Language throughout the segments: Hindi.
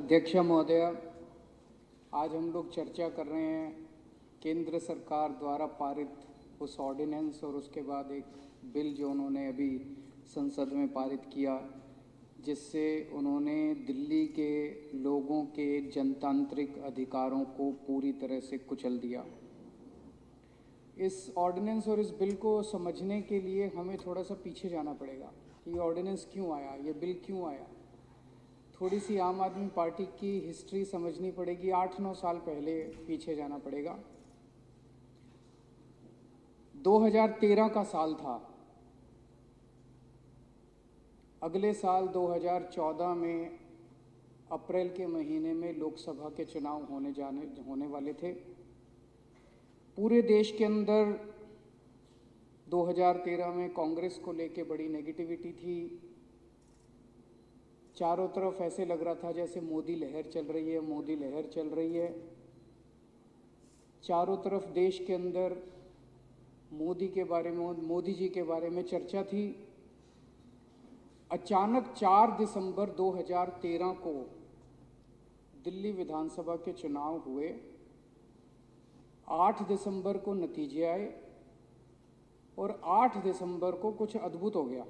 अध्यक्ष महोदय, आज हम लोग चर्चा कर रहे हैं केंद्र सरकार द्वारा पारित उस ऑर्डिनेंस और उसके बाद एक बिल जो उन्होंने अभी संसद में पारित किया, जिससे उन्होंने दिल्ली के लोगों के जनतांत्रिक अधिकारों को पूरी तरह से कुचल दिया। इस ऑर्डिनेंस और इस बिल को समझने के लिए हमें थोड़ा सा पीछे जाना पड़ेगा कि ये ऑर्डिनेंस क्यों आया, ये बिल क्यों आया। थोड़ी सी आम आदमी पार्टी की हिस्ट्री समझनी पड़ेगी। 8-9 साल पहले पीछे जाना पड़ेगा। 2013 का साल था। अगले साल 2014 में अप्रैल के महीने में लोकसभा के चुनाव होने वाले थे। पूरे देश के अंदर 2013 में कांग्रेस को लेके बड़ी नेगेटिविटी थी। चारों तरफ ऐसे लग रहा था जैसे मोदी लहर चल रही है, मोदी लहर चल रही है। चारों तरफ देश के अंदर मोदी जी के बारे में चर्चा थी। अचानक 4 दिसंबर 2013 को दिल्ली विधानसभा के चुनाव हुए। 8 दिसंबर को नतीजे आए और 8 दिसंबर को कुछ अद्भुत हो गया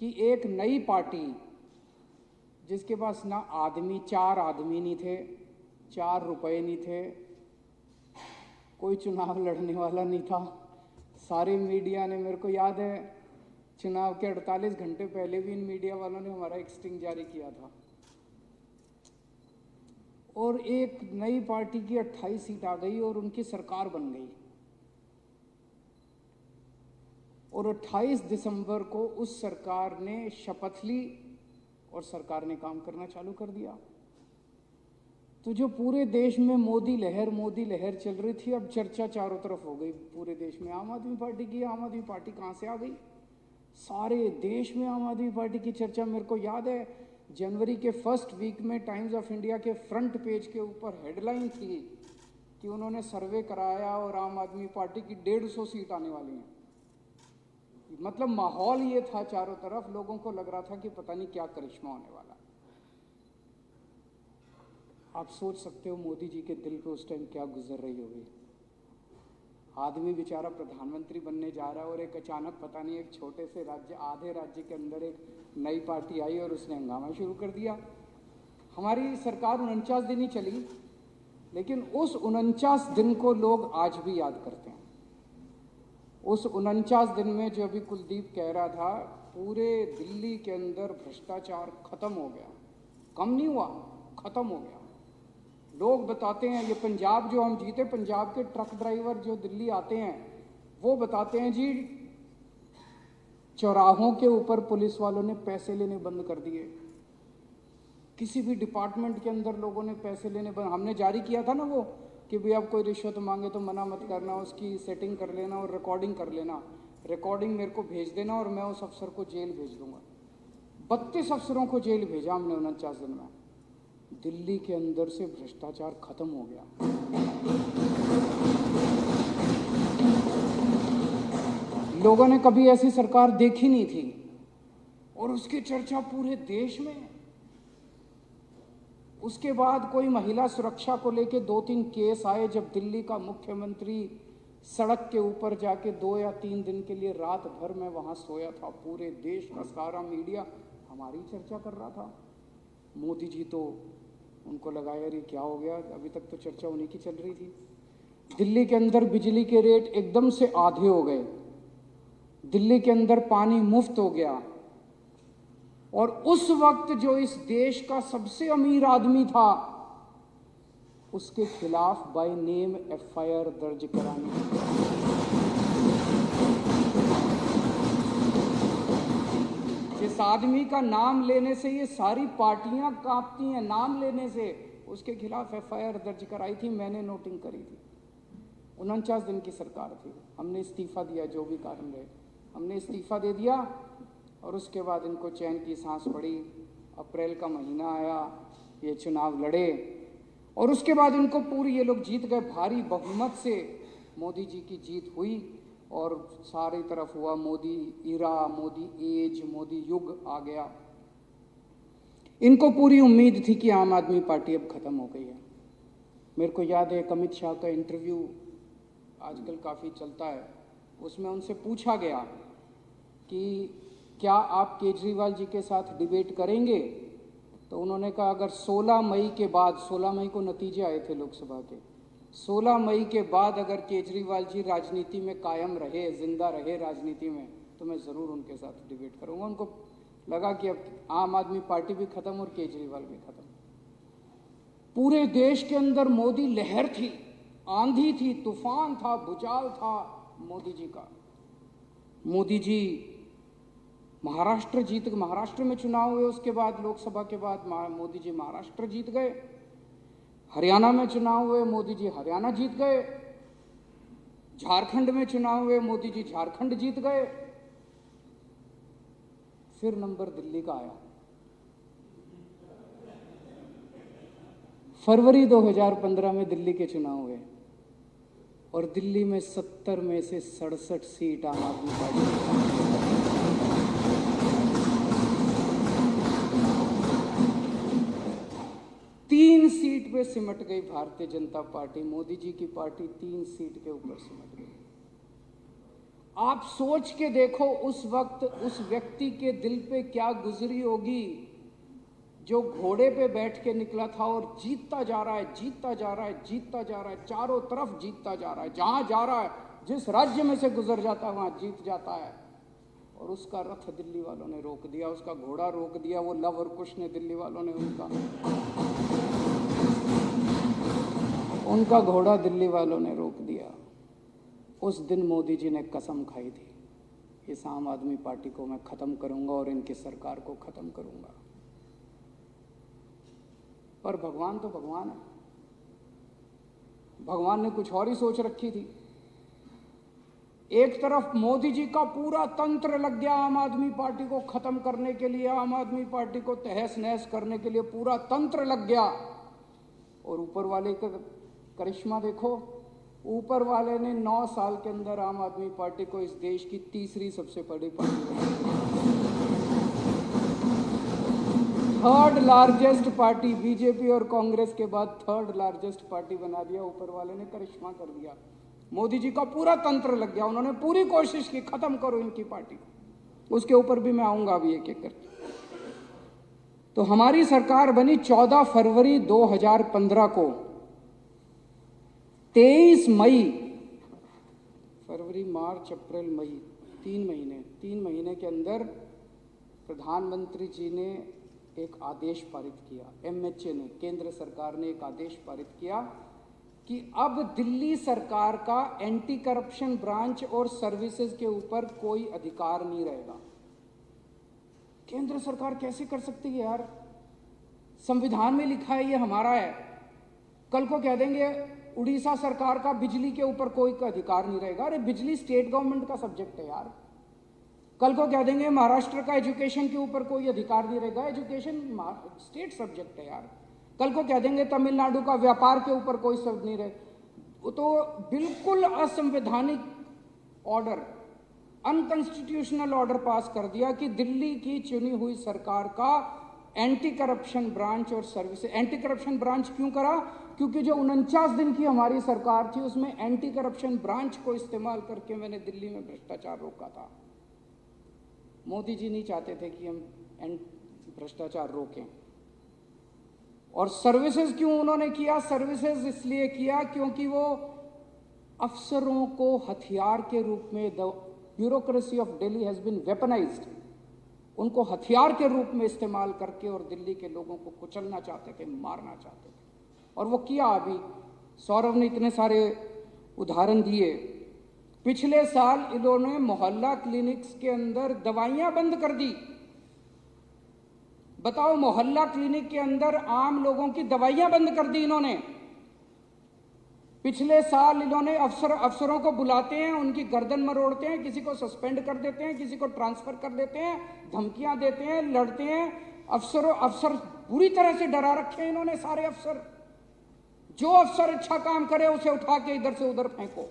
कि एक नई पार्टी जिसके पास ना आदमी 4 आदमी नहीं थे, 4 रुपए नहीं थे, कोई चुनाव लड़ने वाला नहीं था। सारे मीडिया ने, मेरे को याद है चुनाव के 48 घंटे पहले भी इन मीडिया वालों ने हमारा एक स्टिंग जारी किया था। और एक नई पार्टी की 28 सीट आ गई और उनकी सरकार बन गई। और 28 दिसंबर को उस सरकार ने शपथ ली और सरकार ने काम करना चालू कर दिया। तो जो पूरे देश में मोदी लहर चल रही थी, अब चर्चा चारों तरफ हो गई पूरे देश में आम आदमी पार्टी की। आम आदमी पार्टी कहाँ से आ गई? सारे देश में आम आदमी पार्टी की चर्चा। मेरे को याद है जनवरी के फर्स्ट वीक में टाइम्स ऑफ इंडिया के फ्रंट पेज के ऊपर हेडलाइन थी कि उन्होंने सर्वे कराया और आम आदमी पार्टी की 150 सीट आने वाली हैं। मतलब माहौल ये था, चारों तरफ लोगों को लग रहा था कि पता नहीं क्या करिश्मा होने वाला। आप सोच सकते हो मोदी जी के दिल पे उस टाइम क्या गुजर रही होगी। आदमी बेचारा प्रधानमंत्री बनने जा रहा है और एक अचानक पता नहीं एक छोटे से राज्य, आधे राज्य के अंदर एक नई पार्टी आई और उसने हंगामा शुरू कर दिया। हमारी सरकार 49 दिन ही चली, लेकिन उस 49 दिन को लोग आज भी याद करते हैं। उस 49 दिन में जो अभी कुलदीप कह रहा था, पूरे दिल्ली के अंदर भ्रष्टाचार खत्म हो गया। कम नहीं हुआ, खत्म हो गया। लोग बताते हैं, ये पंजाब जो हम जीते, पंजाब के ट्रक ड्राइवर जो दिल्ली आते हैं वो बताते हैं जी, चौराहों के ऊपर पुलिस वालों ने पैसे लेने बंद कर दिए। किसी भी डिपार्टमेंट के अंदर लोगों ने पैसे लेने बंद। हमने जारी किया था ना वो कि भाई आप कोई रिश्वत मांगे तो मना मत करना, उसकी सेटिंग कर लेना और रिकॉर्डिंग कर लेना। रिकॉर्डिंग मेरे को भेज देना और मैं उस अफसर को जेल भेज दूंगा। 32 अफसरों को जेल भेजा हमने 49 दिन में। दिल्ली के अंदर से भ्रष्टाचार खत्म हो गया। लोगों ने कभी ऐसी सरकार देखी नहीं थी और उसकी चर्चा पूरे देश में। उसके बाद कोई महिला सुरक्षा को लेके 2-3 केस आए, जब दिल्ली का मुख्यमंत्री सड़क के ऊपर जाके 2 या 3 दिन के लिए रात भर में वहां सोया था। पूरे देश का सारा मीडिया हमारी चर्चा कर रहा था। मोदी जी तो उनको लगा यार ये क्या हो गया, अभी तक तो चर्चा उन्हीं की चल रही थी। दिल्ली के अंदर बिजली के रेट एकदम से आधे हो गए। दिल्ली के अंदर पानी मुफ्त हो गया। और उस वक्त जो इस देश का सबसे अमीर आदमी था, उसके खिलाफ बाय नेम एफआईआर दर्ज करानी। जिस आदमी का नाम लेने से ये सारी पार्टियां कांपती हैं, नाम लेने से, उसके खिलाफ एफआईआर दर्ज कराई थी, मैंने नोटिंग करी थी। 49 दिन की सरकार थी। हमने इस्तीफा दिया, जो भी कारण रहे हमने इस्तीफा दे दिया और उसके बाद इनको चैन की सांस पड़ी। अप्रैल का महीना आया, ये चुनाव लड़े और उसके बाद इनको पूरी, ये लोग जीत गए भारी बहुमत से। मोदी जी की जीत हुई और सारी तरफ हुआ मोदी इरा, मोदी एज, मोदी युग आ गया। इनको पूरी उम्मीद थी कि आम आदमी पार्टी अब खत्म हो गई है। मेरे को याद है अमित शाह का इंटरव्यू आजकल काफ़ी चलता है, उसमें उनसे पूछा गया कि क्या आप केजरीवाल जी के साथ डिबेट करेंगे, तो उन्होंने कहा अगर 16 मई के बाद, 16 मई को नतीजे आए थे लोकसभा के, 16 मई के बाद अगर केजरीवाल जी राजनीति में कायम रहे, जिंदा रहे राजनीति में, तो मैं ज़रूर उनके साथ डिबेट करूंगा। उनको लगा कि अब आम आदमी पार्टी भी खत्म और केजरीवाल भी खत्म। पूरे देश के अंदर मोदी लहर थी, आंधी थी, तूफान था, भूचाल था मोदी जी का। मोदी जी महाराष्ट्र में चुनाव हुए, उसके बाद लोकसभा के बाद मोदी जी महाराष्ट्र जीत गए। हरियाणा में चुनाव हुए, मोदी जी हरियाणा जीत गए। झारखंड में चुनाव हुए, मोदी जी झारखंड जीत गए। फिर नंबर दिल्ली का आया। फरवरी 2015 में दिल्ली के चुनाव हुए और दिल्ली में 70 में से 67 सीट आम आदमी पार्टी की। 3 सीट पे सिमट गई भारतीय जनता पार्टी। मोदी जी की पार्टी 3 सीट के ऊपर सिमट गई। आप सोच के देखो उस वक्त उस व्यक्ति के दिल पे क्या गुजरी होगी जो घोड़े पे बैठ के निकला था और जीतता जा रहा है, जीतता जा रहा है, जीतता जा रहा है, चारों तरफ जीतता जा रहा है। जहां जा रहा है, जिस राज्य में से गुजर जाता है वहां जीत जाता है। और उसका रथ दिल्ली वालों ने रोक दिया, उसका घोड़ा रोक दिया। वो लव और कुश ने, दिल्ली वालों ने उनका घोड़ा दिल्ली वालों ने रोक दिया। उस दिन मोदी जी ने कसम खाई थी, इस आम आदमी पार्टी को मैं खत्म करूंगा और इनकी सरकार को खत्म करूंगा। पर भगवान तो भगवान है, भगवान ने कुछ और ही सोच रखी थी। एक तरफ मोदी जी का पूरा तंत्र लग गया आम आदमी पार्टी को खत्म करने के लिए, आम आदमी पार्टी को तहस नहस करने के लिए पूरा तंत्र लग गया। और ऊपर वाले का करिश्मा देखो, ऊपर वाले ने 9 साल के अंदर आम आदमी पार्टी को इस देश की तीसरी सबसे बड़ी party, third largest party, BJP और कांग्रेस के बाद थर्ड लार्जेस्ट पार्टी बना दिया। ऊपर वाले ने करिश्मा कर दिया। मोदी जी का पूरा तंत्र लग गया। उन्होंने पूरी कोशिश की खत्म करो इनकी पार्टी को। उसके ऊपर भी मैं आऊंगा अभी एक एक करके। तो हमारी सरकार बनी 14 फरवरी 2015 को। 23 मई, फरवरी, मार्च, अप्रैल, मई, 3 महीने के अंदर प्रधानमंत्री जी ने एक आदेश पारित किया। एमएचए ने, केंद्र सरकार ने एक आदेश पारित किया कि अब दिल्ली सरकार का एंटी करप्शन ब्रांच और सर्विसेज के ऊपर कोई अधिकार नहीं रहेगा। केंद्र सरकार कैसे कर सकती है यार? संविधान में लिखा है ये हमारा है। कल को कह देंगे उड़ीसा सरकार का बिजली के ऊपर कोई अधिकार नहीं रहेगा। अरे बिजली स्टेट गवर्नमेंट का सब्जेक्ट है यार। कल को कह देंगे महाराष्ट्र का एजुकेशन के ऊपर कोई अधिकार नहीं रहेगा, एजुकेशन स्टेट सब्जेक्ट है यार। कल को कह देंगे तमिलनाडु का व्यापार के ऊपर कोई शब्द नहीं रहे। तो बिल्कुल असंवैधानिक ऑर्डर, अनकॉन्स्टिट्यूशनल ऑर्डर पास कर दिया कि दिल्ली की चुनी हुई सरकार का एंटी करप्शन ब्रांच और सर्विस। एंटी करप्शन ब्रांच क्यों करा? क्योंकि जो 49 दिन की हमारी सरकार थी उसमें एंटी करप्शन ब्रांच को इस्तेमाल करके मैंने दिल्ली में भ्रष्टाचार रोका था। मोदी जी नहीं चाहते थे कि हम भ्रष्टाचार रोकें। और सर्विसेज क्यों उन्होंने किया? सर्विसेज इसलिए किया क्योंकि वो अफसरों को हथियार के रूप में, the bureaucracy of Delhi has been weaponised, उनको हथियार के रूप में इस्तेमाल करके और दिल्ली के लोगों को कुचलना चाहते थे, मारना चाहते थे। और वो किया। अभी सौरभ ने इतने सारे उदाहरण दिए। पिछले साल इन्होंने मोहल्ला क्लिनिक्स के अंदर दवाइयां बंद कर दी। बताओ, मोहल्ला क्लिनिक के अंदर आम लोगों की दवाइयां बंद कर दी इन्होंने। पिछले साल इन्होंने अफसरों को बुलाते हैं, उनकी गर्दन मरोड़ते हैं, किसी को सस्पेंड कर देते हैं, किसी को ट्रांसफर कर देते हैं, धमकियां देते हैं, लड़ते हैं। अफसर बुरी तरह से डरा रखे हैं इन्होंने सारे अफसर। जो अफसर अच्छा काम करे उसे उठा के इधर से उधर फेंको।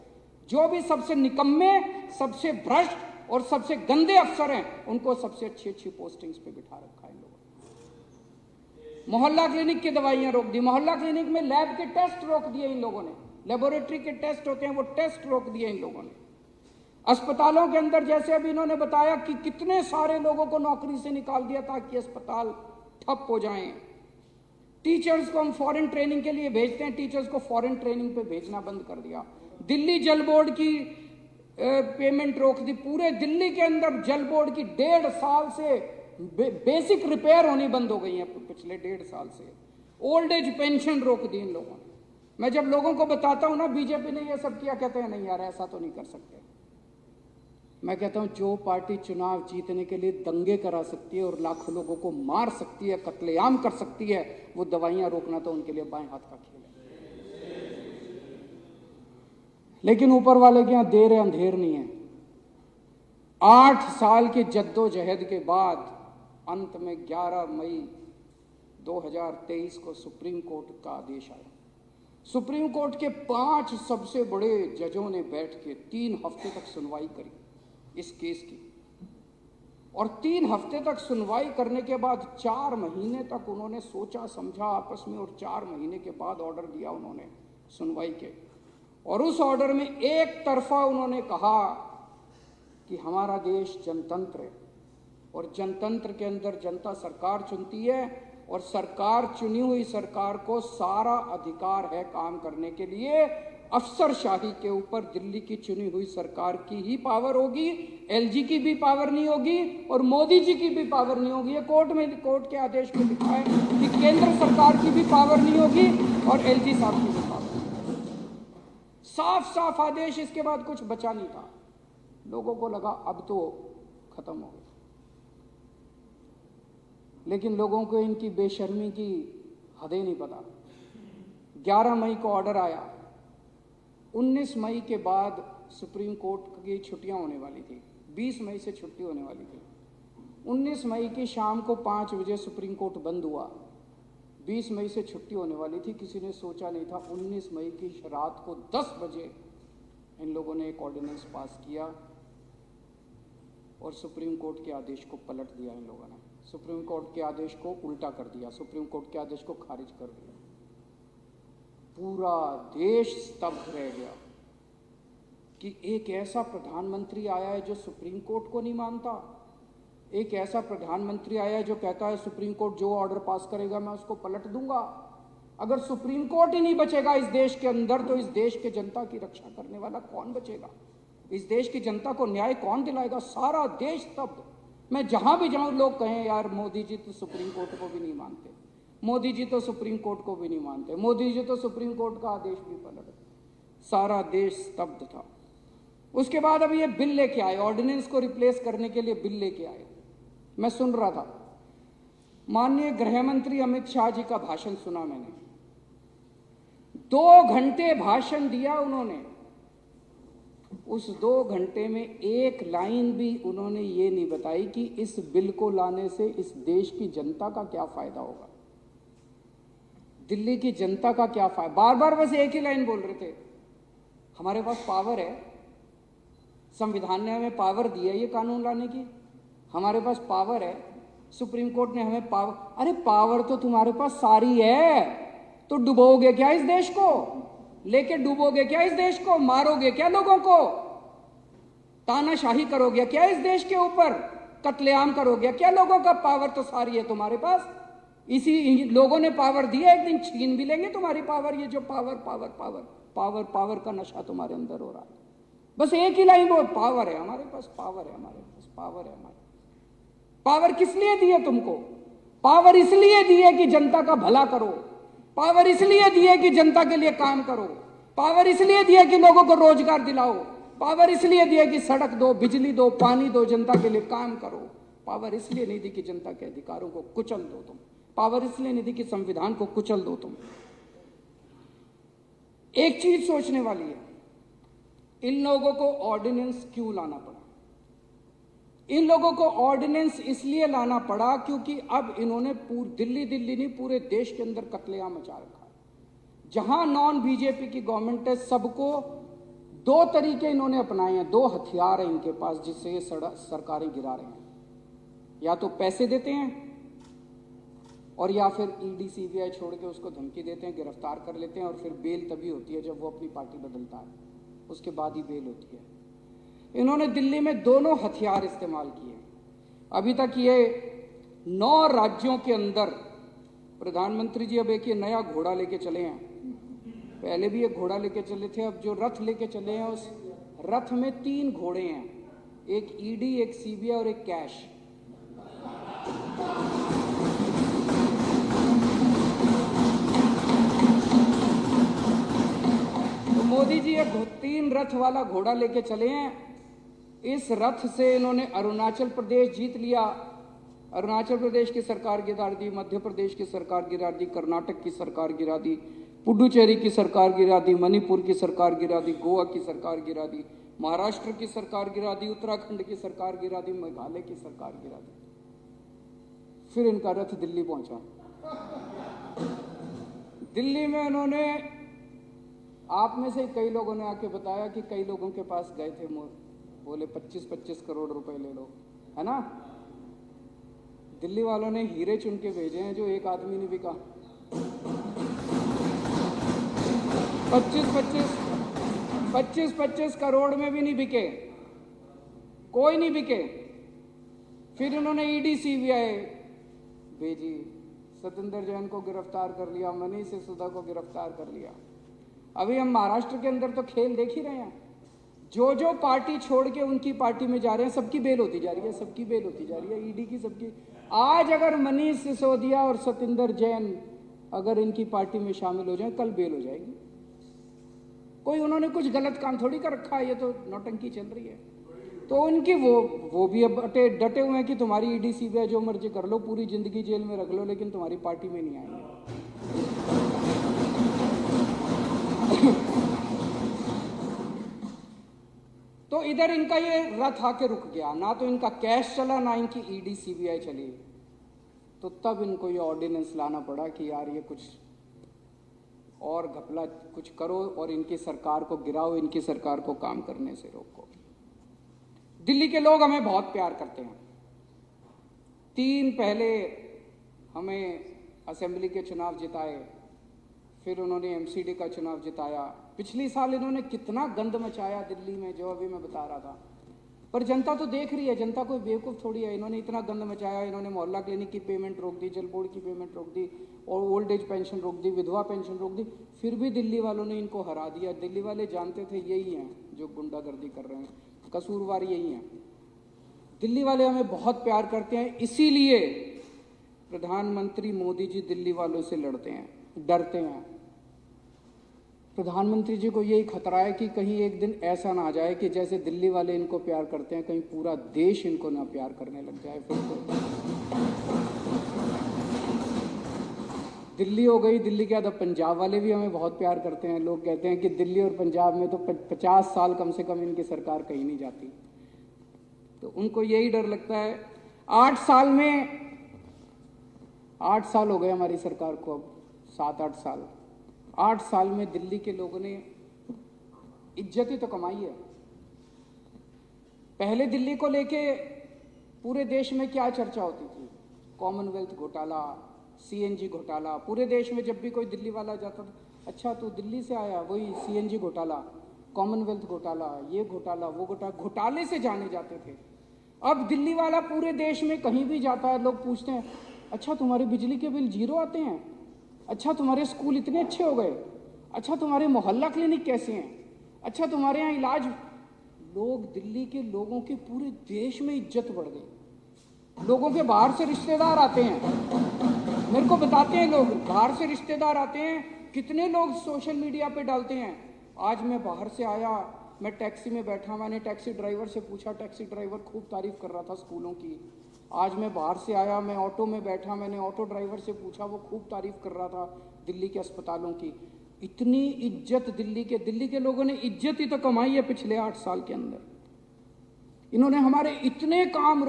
जो भी सबसे निकम्मे, सबसे भ्रष्ट और सबसे गंदे अफसर हैं उनको सबसे अच्छी अच्छी पोस्टिंग्स पे बिठा रखा है इन लोगों ने। मोहल्ला क्लिनिक की दवाइयां रोक दी, मोहल्ला क्लिनिक में लैब के टेस्ट रोक दिए इन लोगों ने, लेबोरेटरी के टेस्ट होते हैं वो टेस्ट रोक दिए इन लोगों ने। अस्पतालों के अंदर जैसे अभी इन्होंने बताया कि कितने सारे लोगों को नौकरी से निकाल दिया ताकि अस्पताल ठप हो जाएं। टीचर्स को हम फॉरेन ट्रेनिंग के लिए भेजते हैं, टीचर्स को फॉरेन ट्रेनिंग पे भेजना बंद कर दिया। दिल्ली जल बोर्ड की पेमेंट रोक दी, पूरे दिल्ली के अंदर जल बोर्ड की 1.5 साल से बेसिक रिपेयर होनी बंद हो गई है, पिछले 1.5 साल से। ओल्ड एज पेंशन रोक दी इन लोगों ने। मैं जब लोगों को बताता हूं ना बीजेपी ने ये सब किया, कहते हैं नहीं यार ऐसा तो नहीं कर सकते। मैं कहता हूं जो पार्टी चुनाव जीतने के लिए दंगे करा सकती है और लाखों लोगों को मार सकती है, कत्लेआम कर सकती है, वो दवाइयां रोकना तो उनके लिए बाएं हाथ का खेल है। लेकिन ऊपर वाले के यहां देर अंधेर नहीं है। 8 साल की जद्दोजहद के बाद अंत में 11 मई 2023 को सुप्रीम कोर्ट का आदेश आया। सुप्रीम कोर्ट के 5 सबसे बड़े जजों ने बैठ के 3 हफ्ते तक सुनवाई करी इस केस की, और 3 हफ्ते तक सुनवाई करने के बाद 4 महीने तक उन्होंने सोचा समझा आपस में, और 4 महीने के बाद ऑर्डर दिया उन्होंने सुनवाई के। और उस ऑर्डर में एक तरफा उन्होंने कहा कि हमारा देश जनतंत्र है और जनतंत्र के अंदर जनता सरकार चुनती है और सरकार चुनी हुई सरकार को सारा अधिकार है काम करने के लिए। अफसरशाही के ऊपर दिल्ली की चुनी हुई सरकार की ही पावर होगी, एलजी की भी पावर नहीं होगी और मोदी जी की भी पावर नहीं होगी। ये कोर्ट के आदेश में लिखा है कि केंद्र सरकार की भी पावर नहीं होगी और एलजी साहब की भी पावर नहीं होगी। साफ साफ आदेश, इसके बाद कुछ बचा नहीं था। लोगों को लगा अब तो खत्म हो गया, लेकिन लोगों को इनकी बेशर्मी की हदें नहीं पता। 11 मई को ऑर्डर आया, 19 मई के बाद सुप्रीम कोर्ट की छुट्टियां होने वाली थी, 20 मई से छुट्टी होने वाली थी। 19 मई की शाम को 5 बजे सुप्रीम कोर्ट बंद हुआ, 20 मई से छुट्टी होने वाली थी। किसी ने सोचा नहीं था 19 मई की रात को 10 बजे इन लोगों ने एक ऑर्डिनेंस पास किया और सुप्रीम कोर्ट के आदेश को पलट दिया। इन लोगों ने सुप्रीम कोर्ट के आदेश को उल्टा कर दिया, सुप्रीम कोर्ट के आदेश को खारिज कर दिया। पूरा देश स्तब्ध रह गया कि एक ऐसा प्रधानमंत्री आया है जो सुप्रीम कोर्ट को नहीं मानता, एक ऐसा प्रधानमंत्री आया है जो कहता है सुप्रीम कोर्ट जो ऑर्डर पास करेगा मैं उसको पलट दूंगा। अगर सुप्रीम कोर्ट ही नहीं बचेगा इस देश के अंदर तो इस देश के जनता की रक्षा करने वाला कौन बचेगा? इस देश की जनता को न्याय कौन दिलाएगा? सारा देश स्तब्ध। मैं जहां भी जाऊं लोग कहें यार मोदी जी तो सुप्रीम कोर्ट को भी नहीं मानते, मोदी जी तो सुप्रीम कोर्ट को भी नहीं मानते, मोदी जी तो सुप्रीम कोर्ट का आदेश भी पलट। सारा देश स्तब्ध था। उसके बाद अब ये बिल लेके आए, ऑर्डिनेंस को रिप्लेस करने के लिए बिल लेके आए। मैं सुन रहा था, माननीय गृह मंत्री अमित शाह जी का भाषण सुना मैंने। 2 घंटे भाषण दिया उन्होंने। उस 2 घंटे में एक लाइन भी उन्होंने ये नहीं बताई कि इस बिल को लाने से इस देश की जनता का क्या फायदा होगा, दिल्ली की जनता का क्या फायदा। बार बार बस एक ही लाइन बोल रहे थे, हमारे पास पावर है, संविधान ने हमें पावर दी है ये कानून लाने की, हमारे पास पावर है, सुप्रीम कोर्ट ने हमें पावर। अरे पावर तो तुम्हारे पास सारी है, तो डुबोगे क्या इस देश को? लेके डूबोगे क्या इस देश को? मारोगे क्या लोगों को? तानाशाही करोगे क्या इस देश के ऊपर? कत्लेआम करोगे क्या लोगों का? पावर तो सारी है तुम्हारे पास। इसी लोगों ने पावर दी है, एक दिन छीन भी लेंगे तुम्हारी पावर। ये जो power power power power power का नशा तुम्हारे अंदर हो रहा है। बस एक ही लाइन बोल, पावर है हमारे पास, पावर है हमारे पास, पावर है हमारे पास। पावर किस लिए दी है तुमको? पावर इसलिए दी है कि जनता का भला करो, पावर इसलिए दी है कि जनता के लिए काम करो, पावर इसलिए दी है कि लोगों को रोजगार दिलाओ, पावर इसलिए दी है कि सड़क दो, बिजली दो, पानी दो, जनता के लिए काम करो। पावर इसलिए नहीं दी कि जनता के अधिकारों को कुचल दो तुम, पावर इसलिए नहीं दी कि संविधान को कुचल दो तुम। एक चीज सोचने वाली है, इन लोगों को ऑर्डिनेंस क्यों लाना पड़ा? इन लोगों को ऑर्डिनेंस इसलिए लाना पड़ा क्योंकि अब इन्होंने दिल्ली नहीं पूरे देश के अंदर कत्लेआम मचा रखा है। जहां नॉन बीजेपी की गवर्नमेंट है, सबको 2 तरीके इन्होंने अपनाए हैं, 2 हथियार हैं इनके पास जिससे ये सरकारें गिरा रहे हैं। या तो पैसे देते हैं और या फिर ईडी सीबीआई छोड़ के उसको धमकी देते हैं, गिरफ्तार कर लेते हैं और फिर बेल तभी होती है जब वो अपनी पार्टी बदलता है, उसके बाद ही बेल होती है। इन्होंने दिल्ली में दोनों हथियार इस्तेमाल किए। अभी तक ये 9 राज्यों के अंदर प्रधानमंत्री जी अब एक ये नया घोड़ा लेके चले हैं। पहले भी एक घोड़ा लेके चले थे, अब जो रथ लेके चले हैं उस रथ में 3 घोड़े हैं, एक ईडी, एक सीबीआई और एक कैश। तो मोदी जी एक 3 रथ वाला घोड़ा लेके चले हैं। इस रथ से इन्होंने अरुणाचल प्रदेश जीत लिया, अरुणाचल प्रदेश की सरकार गिरा दी, मध्य प्रदेश की सरकार गिरा दी, कर्नाटक की सरकार गिरा दी, पुडुचेरी की सरकार गिरा दी, मणिपुर की सरकार गिरा दी, गोवा की सरकार गिरा दी, महाराष्ट्र की सरकार गिरा दी, उत्तराखंड की सरकार गिरा दी, मेघालय की सरकार गिरा दी। फिर इनका रथ दिल्ली पहुंचा। दिल्ली में उन्होंने, आप में से कई लोगों ने आके बताया कि कई लोगों के पास गए थे, बोले 25-25 करोड़ रुपए ले लो, है ना। दिल्ली वालों ने हीरे चुन के भेजे हैं जो एक आदमी ने बिका। 25-25 करोड़ में भी नहीं बिके, कोई नहीं बिके। फिर उन्होंने ईडी सीबीआई भेजी, सत्येंद्र जैन को गिरफ्तार कर लिया, मनीष सिसोदिया को गिरफ्तार कर लिया। अभी हम महाराष्ट्र के अंदर तो खेल देख ही रहे हैं, जो जो पार्टी छोड़ के उनकी पार्टी में जा रहे हैं सबकी बेल होती जा रही है, सबकी बेल होती जा रही है, ईडी की सबकी। आज अगर मनीष सिसोदिया और सत्येंद्र जैन अगर इनकी पार्टी में शामिल हो जाए, कल बेल हो जाएगी। कोई उन्होंने कुछ गलत काम थोड़ी कर रखा है, ये तो नौटंकी चल रही है। तो उनकी वो भी अब डटे हुए हैं कि तुम्हारी ईडी सीबीआई जो मर्जी कर लो, पूरी जिंदगी जेल में रख लो, लेकिन तुम्हारी पार्टी में नहीं आएंगे। तो इधर इनका ये रथ आके रुक गया, ना तो इनका कैश चला, ना इनकी ईडी सीबीआई चली। तो तब इनको ये ऑर्डिनेंस लाना पड़ा कि यार ये कुछ और घपला कुछ करो और इनकी सरकार को गिराओ, इनकी सरकार को काम करने से रोको। दिल्ली के लोग हमें बहुत प्यार करते हैं। 3 पहले हमें असेंबली के चुनाव जिताए, फिर उन्होंने एमसीडी का चुनाव जिताया। पिछली साल इन्होंने कितना गंद मचाया दिल्ली में, जो अभी मैं बता रहा था। पर जनता तो देख रही है, जनता कोई बेवकूफ़ थोड़ी है। इन्होंने इतना गंद मचाया, इन्होंने मोहल्ला क्लिनिक की पेमेंट रोक दी, जल बोर्ड की पेमेंट रोक दी, और ओल्ड एज पेंशन रोक दी, विधवा पेंशन रोक दी। फिर भी दिल्ली वालों ने इनको हरा दिया। दिल्ली वाले जानते थे यही हैं जो गुंडागर्दी कर रहे हैं, कसूरवार यही हैं। दिल्ली वाले हमें बहुत प्यार करते हैं, इसीलिए प्रधानमंत्री मोदी जी दिल्ली वालों से लड़ते हैं, डरते हैं। प्रधानमंत्री जी को यही खतरा है कि कहीं एक दिन ऐसा ना आ जाए कि जैसे दिल्ली वाले इनको प्यार करते हैं, कहीं पूरा देश इनको ना प्यार करने लग जाए। फिर तो दिल्ली हो गई, दिल्ली के बाद अब पंजाब वाले भी हमें बहुत प्यार करते हैं। लोग कहते हैं कि दिल्ली और पंजाब में तो 50 साल कम से कम इनकी सरकार कहीं नहीं जाती। तो उनको यही डर लगता है। 8 साल में 8 साल हो गए हमारी सरकार को, अब 7-8 साल। 8 साल में दिल्ली के लोगों ने इज्जत ही तो कमाई है। पहले दिल्ली को लेके पूरे देश में क्या चर्चा होती थी? कॉमनवेल्थ घोटाला, सीएनजी घोटाला। पूरे देश में जब भी कोई दिल्ली वाला जाता था, अच्छा तू दिल्ली से आया, वही सीएनजी घोटाला, कॉमनवेल्थ घोटाला, ये घोटाला, वो घोटाला, घोटाले से जाने जाते थे। अब दिल्ली वाला पूरे देश में कहीं भी जाता है, लोग पूछते हैं अच्छा तुम्हारे बिजली के बिल 0 आते हैं, अच्छा तुम्हारे स्कूल इतने अच्छे हो गए, अच्छा तुम्हारे मोहल्ला क्लिनिक कैसे हैं, अच्छा तुम्हारे यहाँ इलाज। लोग, दिल्ली के लोगों की पूरे देश में इज्जत बढ़ गई। लोगों के बाहर से रिश्तेदार आते हैं, मेरे को बताते हैं लोग, बाहर से रिश्तेदार आते हैं। कितने लोग सोशल मीडिया पे डालते हैं, आज मैं बाहर से आया, मैं टैक्सी में बैठा, मैंने टैक्सी ड्राइवर से पूछा, टैक्सी ड्राइवर खूब तारीफ कर रहा था स्कूलों की। आज मैं बाहर से आया, मैं ऑटो में बैठा, मैंने ऑटो ड्राइवर से पूछा, वो खूब तारीफ कर रहा था दिल्ली के अस्पतालों की। इतनी इज्जत दिल्ली के लोगों ने इज्जत ही तो कमाई है पिछले 8 साल के अंदर। इन्होंने हमारे इतने काम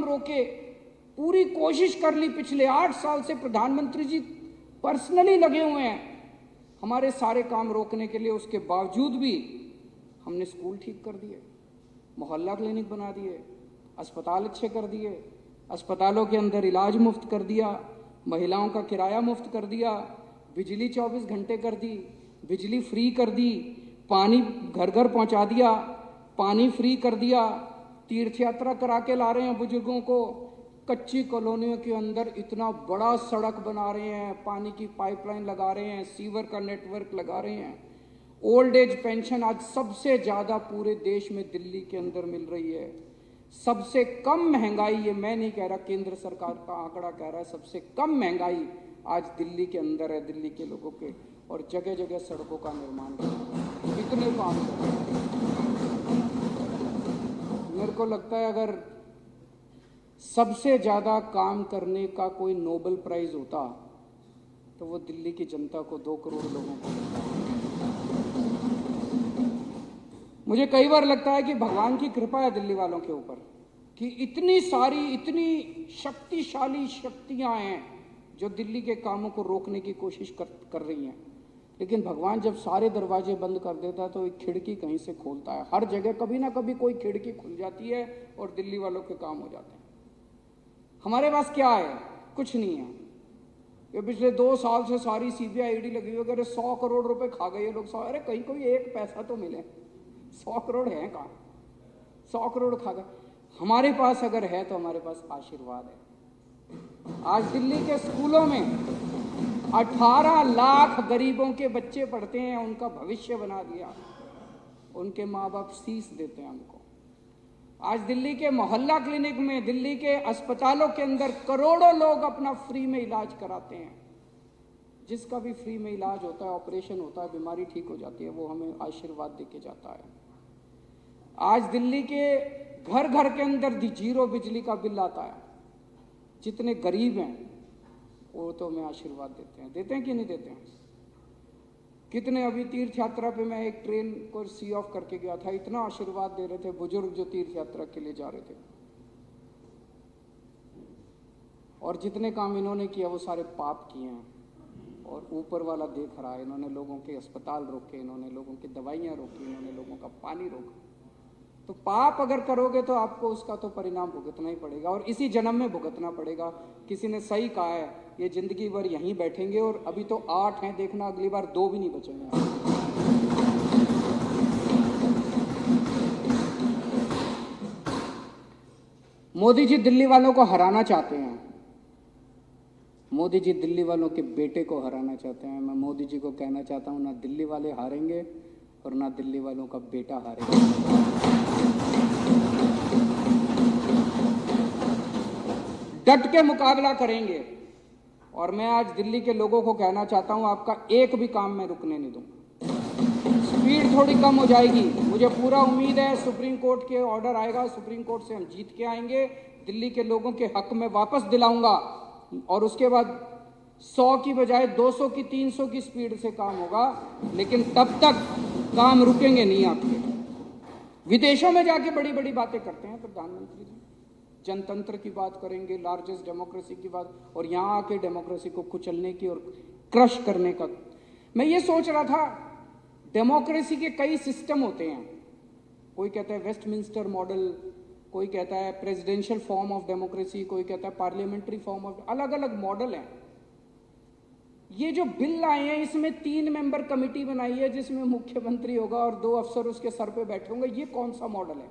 रोके, पूरी कोशिश कर ली। पिछले 8 साल से प्रधानमंत्री जी पर्सनली लगे हुए हैं हमारे सारे काम रोकने के लिए। उसके बावजूद भी हमने स्कूल ठीक कर दिए, मोहल्ला क्लिनिक बना दिए, अस्पताल अच्छे कर दिए, अस्पतालों के अंदर इलाज मुफ्त कर दिया, महिलाओं का किराया मुफ्त कर दिया, बिजली 24 घंटे कर दी, बिजली फ्री कर दी, पानी घर घर पहुंचा दिया, पानी फ्री कर दिया, तीर्थ यात्रा करा के ला रहे हैं बुजुर्गों को, कच्ची कॉलोनियों के अंदर इतना बड़ा सड़क बना रहे हैं, पानी की पाइपलाइन लगा रहे हैं, सीवर का नेटवर्क लगा रहे हैं। ओल्ड एज पेंशन आज सबसे ज़्यादा पूरे देश में दिल्ली के अंदर मिल रही है। सबसे कम महंगाई, ये मैं नहीं कह रहा, केंद्र सरकार का आंकड़ा कह रहा है, सबसे कम महंगाई आज दिल्ली के अंदर है, दिल्ली के लोगों के। और जगह जगह सड़कों का निर्माण कितने काम कर रहे हैं। मेरे को लगता है अगर सबसे ज़्यादा काम करने का कोई नोबेल प्राइज होता तो वो दिल्ली की जनता को, 2 करोड़ लोगों को मिलता। मुझे कई बार लगता है कि भगवान की कृपा है दिल्ली वालों के ऊपर कि इतनी सारी, इतनी शक्तिशाली शक्तियां हैं जो दिल्ली के कामों को रोकने की कोशिश कर रही हैं। लेकिन भगवान जब सारे दरवाजे बंद कर देता है तो एक खिड़की कहीं से खोलता है। हर जगह कभी ना कभी कोई खिड़की खुल जाती है और दिल्ली वालों के काम हो जाते हैं। हमारे पास क्या है? कुछ नहीं है। ये पिछले 2 साल से सारी सीबीआई ईडी लगी हुई, अगर 100 करोड़ रुपए खा गए ये लोग। अरे कहीं कोई एक पैसा तो मिले। 100 करोड़ है कहाँ? 100 करोड़ खा गए। हमारे पास अगर है तो हमारे पास आशीर्वाद है। आज दिल्ली के स्कूलों में 18 लाख गरीबों के बच्चे पढ़ते हैं, उनका भविष्य बना दिया। उनके माँ बाप फीस देते हैं उनको। आज दिल्ली के मोहल्ला क्लिनिक में, दिल्ली के अस्पतालों के अंदर करोड़ों लोग अपना फ्री में इलाज कराते हैं। जिसका भी फ्री में इलाज होता है, ऑपरेशन होता है, बीमारी ठीक हो जाती है, वो हमें आशीर्वाद देके जाता है। आज दिल्ली के घर घर के अंदर 0 बिजली का बिल आता है। जितने गरीब हैं वो तो हमें आशीर्वाद देते हैं कि नहीं देते हैं? कितने अभी तीर्थ यात्रा पे मैं एक ट्रेन को सी ऑफ करके गया था, इतना आशीर्वाद दे रहे थे बुजुर्ग जो तीर्थ यात्रा के लिए जा रहे थे। और जितने काम इन्होंने किया वो सारे पाप किए हैं और ऊपर वाला देख रहा है। इन्होंने लोगों के अस्पताल रोके, इन्होंने लोगों की दवाइयाँ रोकी, इन्होंने लोगों का पानी रोका। तो पाप अगर करोगे तो आपको उसका तो परिणाम भुगतना ही पड़ेगा और इसी जन्म में भुगतना पड़ेगा। किसी ने सही कहा है, ये जिंदगी भर यहीं बैठेंगे और अभी तो 8 हैं, देखना अगली बार 2 भी नहीं बचेंगे। मोदी जी दिल्ली वालों को हराना चाहते हैं। मोदी जी दिल्ली वालों के बेटे को हराना चाहते हैं। मैं मोदी जी को कहना चाहता हूं, ना दिल्ली वाले हारेंगे और ना दिल्ली वालों का बेटा हारेगा। डट के मुकाबला करेंगे। और मैं आज दिल्ली के लोगों को कहना चाहता हूं, आपका एक भी काम मैं रुकने नहीं दूंगा। स्पीड थोड़ी कम हो जाएगी, मुझे पूरा उम्मीद है सुप्रीम कोर्ट के ऑर्डर आएगा, सुप्रीम कोर्ट से हम जीत के आएंगे, दिल्ली के लोगों के हक में वापस दिलाऊंगा और उसके बाद 100 की बजाय 200 की 300 की स्पीड से काम होगा। लेकिन तब तक काम रुकेंगे नहीं आपके। विदेशों में जाके बड़ी बड़ी बातें करते हैं प्रधानमंत्री जी, जनतंत्र की बात करेंगे, लार्जेस्ट डेमोक्रेसी की बात, और यहाँ आके डेमोक्रेसी को कुचलने की और क्रश करने का। मैं ये सोच रहा था, डेमोक्रेसी के कई सिस्टम होते हैं। कोई कहता है वेस्टमिंस्टर मॉडल, कोई कहता है प्रेसिडेंशियल फॉर्म ऑफ डेमोक्रेसी, कोई कहता है पार्लियामेंट्री फॉर्म ऑफ, अलग अलग मॉडल हैं। ये जो बिल आए हैं इसमें 3 मेंबर कमेटी बनाई है जिसमें मुख्यमंत्री होगा और 2 अफसर उसके सर पे बैठे होंगे। ये कौन सा मॉडल है?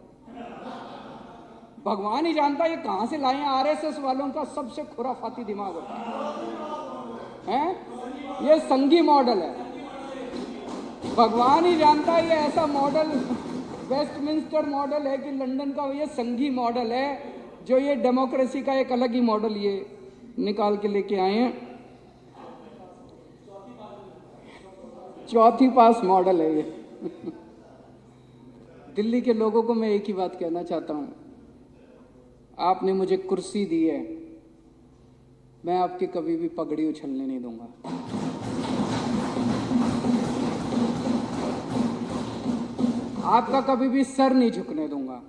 भगवान ही जानता ये कहां से लाए हैं। आरएसएस वालों का सबसे खुराफाती दिमाग होता है। ये संघी मॉडल है। भगवान ही जानता ये ऐसा मॉडल वेस्टमिंस्टर मॉडल है कि लंदन का, ये संघी मॉडल है जो ये डेमोक्रेसी का एक अलग ही मॉडल ये निकाल के लेके आए हैं। चौथी पास मॉडल है ये। दिल्ली के लोगों को मैं एक ही बात कहना चाहता हूं, आपने मुझे कुर्सी दी है, मैं आपकी कभी भी पगड़ी उछलने नहीं दूंगा। आपका कभी भी सर नहीं झुकने दूंगा।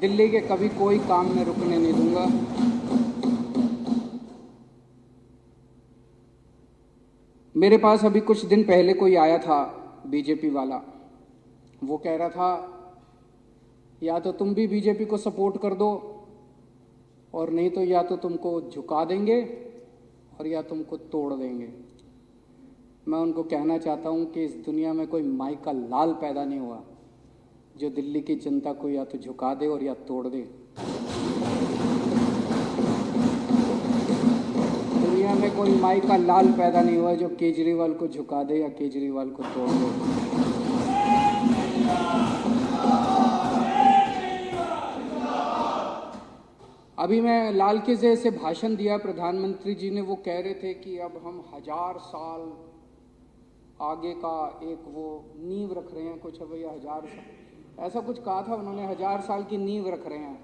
दिल्ली के कभी कोई काम में रुकने नहीं दूंगा। मेरे पास अभी कुछ दिन पहले कोई आया था बीजेपी वाला, वो कह रहा था या तो तुम भी बीजेपी को सपोर्ट कर दो और नहीं तो या तो तुमको झुका देंगे और या तुमको तोड़ देंगे। मैं उनको कहना चाहता हूं कि इस दुनिया में कोई माई का लाल पैदा नहीं हुआ जो दिल्ली की जनता को या तो झुका दे और या तोड़ दे। दुनिया में कोई माई का लाल पैदा नहीं हुआ जो केजरीवाल को झुका दे या केजरीवाल को तोड़ दे। अभी मैं लाल किले से भाषण दिया, प्रधानमंत्री जी ने, वो कह रहे थे कि अब हम 1000 साल आगे का एक वो नींव रख रहे हैं, कुछ अब या 1000 साल ऐसा कुछ कहा था उन्होंने, 1000 साल की नींव रख रहे हैं।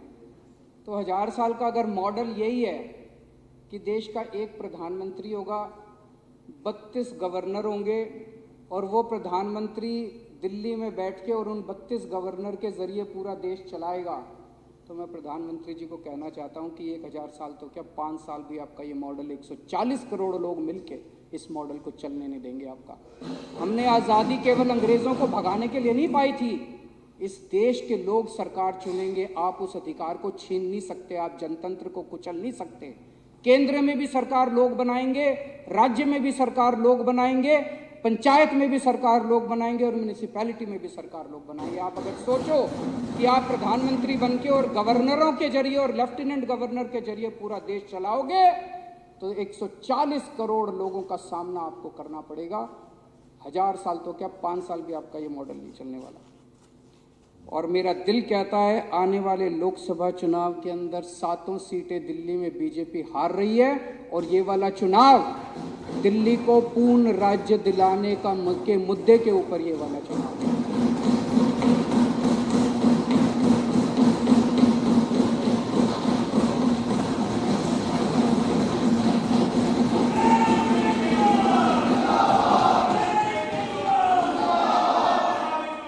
तो 1000 साल का अगर मॉडल यही है कि देश का एक प्रधानमंत्री होगा, 32 गवर्नर होंगे और वो प्रधानमंत्री दिल्ली में बैठ के और उन 32 गवर्नर के जरिए पूरा देश चलाएगा, तो मैं प्रधानमंत्री जी को कहना चाहता हूं कि 1000 साल तो क्या 5 साल भी आपका ये मॉडल 140 करोड़ लोग मिलके इस मॉडल को चलने नहीं देंगे आपका। हमने आज़ादी केवल अंग्रेजों को भगाने के लिए नहीं पाई थी। इस देश के लोग सरकार चुनेंगे, आप उस अधिकार को छीन नहीं सकते, आप जनतंत्र को कुचल नहीं सकते। केंद्र में भी सरकार लोग बनाएंगे, राज्य में भी सरकार लोग बनाएंगे, पंचायत में भी सरकार लोग बनाएंगे और म्यूनिसिपैलिटी में भी सरकार लोग बनाएंगे। आप अगर सोचो कि आप प्रधानमंत्री बनके और गवर्नरों के जरिए और लेफ्टिनेंट गवर्नर के जरिए पूरा देश चलाओगे तो 140 करोड़ लोगों का सामना आपको करना पड़ेगा। 1000 साल तो क्या 5 साल भी आपका ये मॉडल नहीं चलने वाला। और मेरा दिल कहता है आने वाले लोकसभा चुनाव के अंदर 7 सीटें दिल्ली में बीजेपी हार रही है और ये वाला चुनाव दिल्ली को पूर्ण राज्य दिलाने का के मुद्दे के ऊपर ये वाला चुनाव है।